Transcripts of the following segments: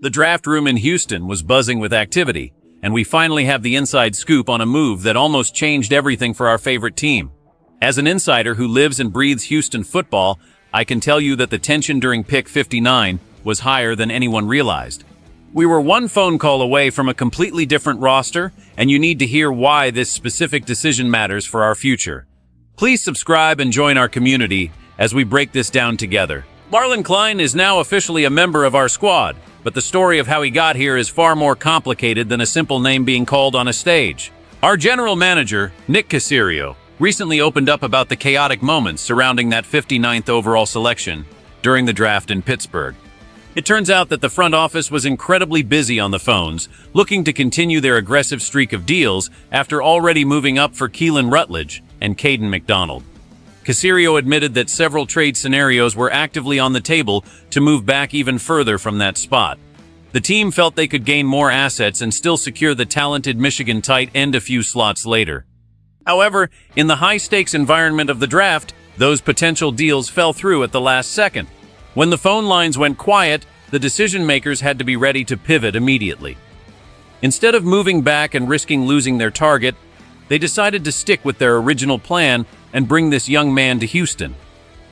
The draft room in Houston was buzzing with activity, and we finally have the inside scoop on a move that almost changed everything for our favorite team. As an insider who lives and breathes Houston football, I can tell you that the tension during pick 59 was higher than anyone realized. We were one phone call away from a completely different roster, and you need to hear why this specific decision matters for our future. Please subscribe and join our community as we break this down together. Marlon Klein is now officially a member of our squad, but the story of how he got here is far more complicated than a simple name being called on a stage. Our general manager, Nick Caserio, recently opened up about the chaotic moments surrounding that 59th overall selection during the draft in Pittsburgh. It turns out that the front office was incredibly busy on the phones, looking to continue their aggressive streak of deals after already moving up for Keelan Rutledge and Caden McDonald. Caserio admitted that several trade scenarios were actively on the table to move back even further from that spot. The team felt they could gain more assets and still secure the talented Michigan tight end a few slots later. However, in the high-stakes environment of the draft, those potential deals fell through at the last second. When the phone lines went quiet, the decision-makers had to be ready to pivot immediately. Instead of moving back and risking losing their target, they decided to stick with their original plan and bring this young man to Houston.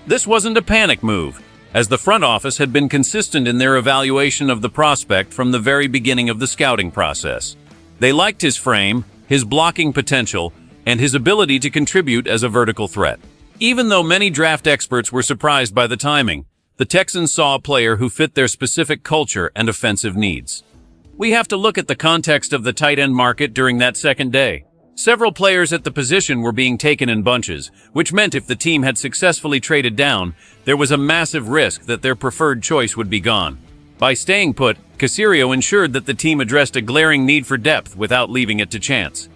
This wasn't a panic move, as the front office had been consistent in their evaluation of the prospect from the very beginning of the scouting process. They liked his frame, his blocking potential, and his ability to contribute as a vertical threat. Even though many draft experts were surprised by the timing, the Texans saw a player who fit their specific culture and offensive needs. We have to look at the context of the tight end market during that second day. Several players at the position were being taken in bunches, which meant if the team had successfully traded down, there was a massive risk that their preferred choice would be gone. By staying put, Caserio ensured that the team addressed a glaring need for depth without leaving it to chance.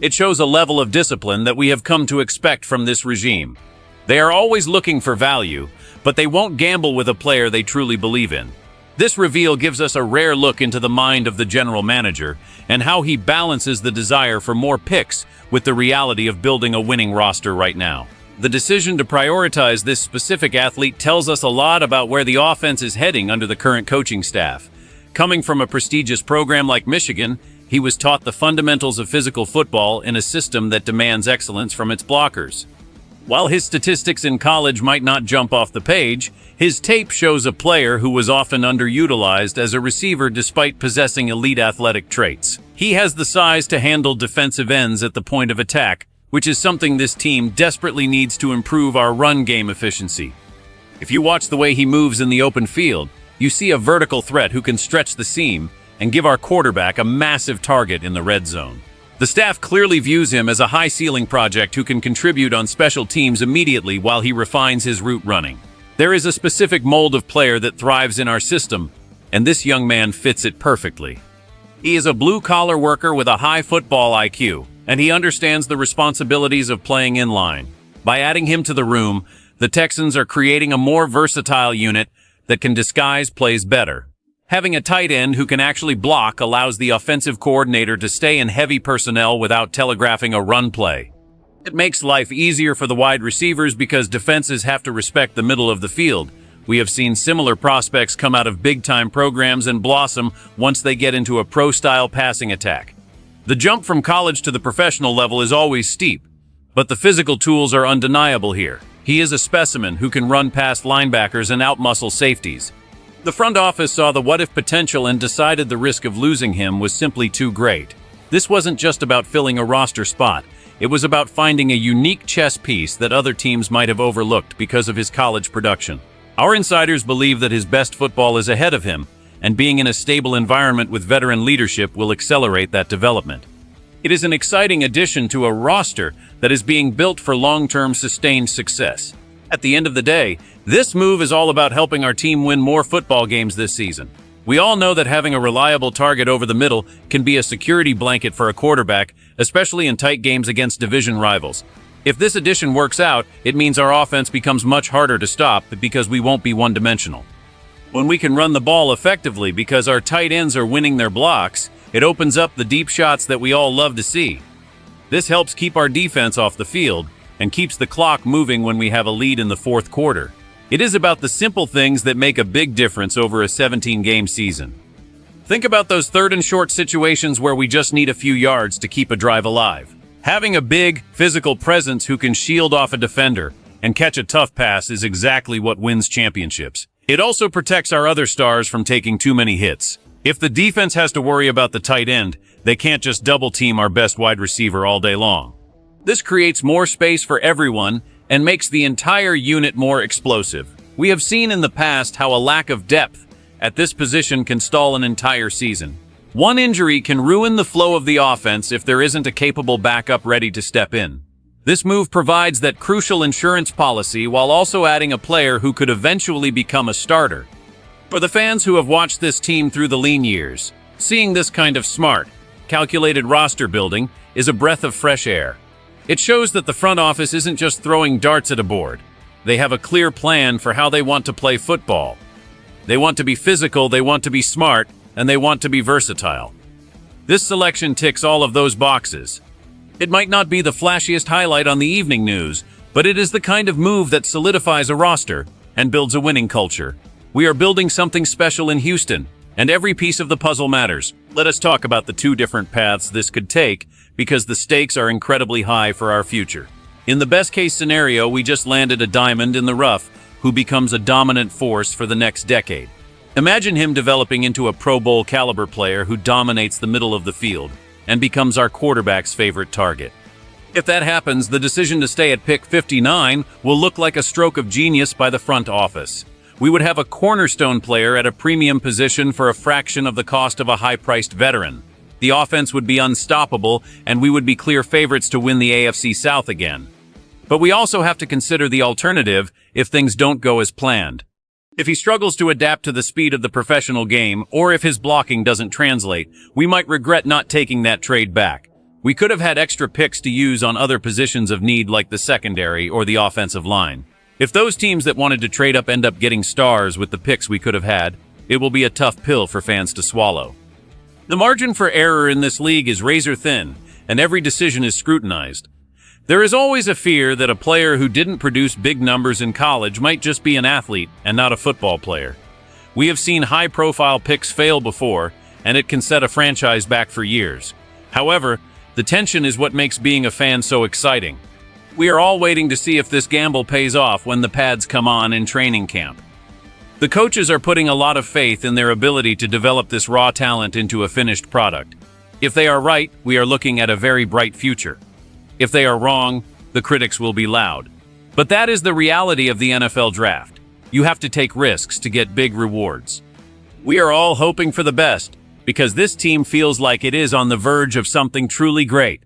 It shows a level of discipline that we have come to expect from this regime. They are always looking for value, but they won't gamble with a player they truly believe in. This reveal gives us a rare look into the mind of the general manager and how he balances the desire for more picks with the reality of building a winning roster right now. The decision to prioritize this specific athlete tells us a lot about where the offense is heading under the current coaching staff. Coming from a prestigious program like Michigan, he was taught the fundamentals of physical football in a system that demands excellence from its blockers. While his statistics in college might not jump off the page, his tape shows a player who was often underutilized as a receiver despite possessing elite athletic traits. He has the size to handle defensive ends at the point of attack, which is something this team desperately needs to improve our run game efficiency. If you watch the way he moves in the open field, you see a vertical threat who can stretch the seam and give our quarterback a massive target in the red zone. The staff clearly views him as a high-ceiling project who can contribute on special teams immediately while he refines his route running. There is a specific mold of player that thrives in our system, and this young man fits it perfectly. He is a blue-collar worker with a high football IQ, and he understands the responsibilities of playing in line. By adding him to the room, the Texans are creating a more versatile unit that can disguise plays better. Having a tight end who can actually block allows the offensive coordinator to stay in heavy personnel without telegraphing a run play. It makes life easier for the wide receivers because defenses have to respect the middle of the field. We have seen similar prospects come out of big-time programs and blossom once they get into a pro-style passing attack. The jump from college to the professional level is always steep, but the physical tools are undeniable here. He is a specimen who can run past linebackers and outmuscle safeties. The front office saw the what-if potential and decided the risk of losing him was simply too great. This wasn't just about filling a roster spot. It was about finding a unique chess piece that other teams might have overlooked because of his college production. Our insiders believe that his best football is ahead of him, and being in a stable environment with veteran leadership will accelerate that development. It is an exciting addition to a roster that is being built for long-term sustained success. At the end of the day, this move is all about helping our team win more football games this season. We all know that having a reliable target over the middle can be a security blanket for a quarterback, especially in tight games against division rivals. If this addition works out, it means our offense becomes much harder to stop because we won't be one-dimensional. When we can run the ball effectively because our tight ends are winning their blocks, it opens up the deep shots that we all love to see. This helps keep our defense off the field and keeps the clock moving when we have a lead in the fourth quarter. It is about the simple things that make a big difference over a 17-game season. Think about those third and short situations where we just need a few yards to keep a drive alive. Having a big, physical presence who can shield off a defender and catch a tough pass is exactly what wins championships. It also protects our other stars from taking too many hits. If the defense has to worry about the tight end, they can't just double-team our best wide receiver all day long. This creates more space for everyone and makes the entire unit more explosive. We have seen in the past how a lack of depth at this position can stall an entire season. One injury can ruin the flow of the offense if there isn't a capable backup ready to step in. This move provides that crucial insurance policy while also adding a player who could eventually become a starter. For the fans who have watched this team through the lean years, seeing this kind of smart, calculated roster building is a breath of fresh air. It shows that the front office isn't just throwing darts at a board. They have a clear plan for how they want to play football. They want to be physical, they want to be smart, and they want to be versatile. This selection ticks all of those boxes. It might not be the flashiest highlight on the evening news, but it is the kind of move that solidifies a roster and builds a winning culture. We are building something special in Houston, and every piece of the puzzle matters. Let us talk about the two different paths this could take, because the stakes are incredibly high for our future. In the best-case scenario, we just landed a diamond in the rough who becomes a dominant force for the next decade. Imagine him developing into a Pro Bowl caliber player who dominates the middle of the field and becomes our quarterback's favorite target. If that happens, the decision to stay at pick 59 will look like a stroke of genius by the front office. We would have a cornerstone player at a premium position for a fraction of the cost of a high-priced veteran. The offense would be unstoppable, and we would be clear favorites to win the AFC South again. But we also have to consider the alternative if things don't go as planned. If he struggles to adapt to the speed of the professional game, or if his blocking doesn't translate, we might regret not taking that trade back. We could have had extra picks to use on other positions of need like the secondary or the offensive line. If those teams that wanted to trade up end up getting stars with the picks we could have had, it will be a tough pill for fans to swallow. The margin for error in this league is razor thin, and every decision is scrutinized. There is always a fear that a player who didn't produce big numbers in college might just be an athlete and not a football player. We have seen high-profile picks fail before, and it can set a franchise back for years. However, the tension is what makes being a fan so exciting. We are all waiting to see if this gamble pays off when the pads come on in training camp. The coaches are putting a lot of faith in their ability to develop this raw talent into a finished product. If they are right, we are looking at a very bright future. If they are wrong, the critics will be loud. But that is the reality of the NFL draft. You have to take risks to get big rewards. We are all hoping for the best, because this team feels like it is on the verge of something truly great.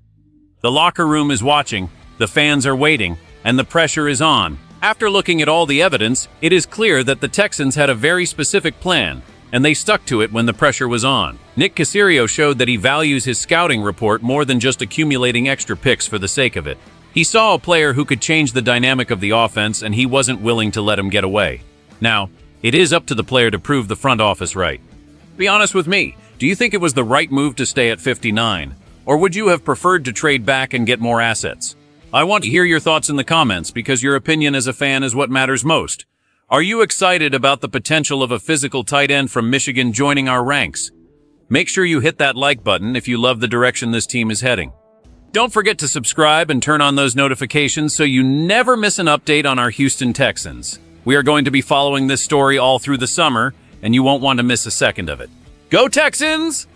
The locker room is watching, the fans are waiting, and the pressure is on. After looking at all the evidence, it is clear that the Texans had a very specific plan, and they stuck to it when the pressure was on. Nick Caserio showed that he values his scouting report more than just accumulating extra picks for the sake of it. He saw a player who could change the dynamic of the offense, and he wasn't willing to let him get away. Now, it is up to the player to prove the front office right. Be honest with me, do you think it was the right move to stay at 59? Or would you have preferred to trade back and get more assets? I want to hear your thoughts in the comments, because your opinion as a fan is what matters most. Are you excited about the potential of a physical tight end from Michigan joining our ranks? Make sure you hit that like button if you love the direction this team is heading. Don't forget to subscribe and turn on those notifications so you never miss an update on our Houston Texans. We are going to be following this story all through the summer, and you won't want to miss a second of it. Go Texans!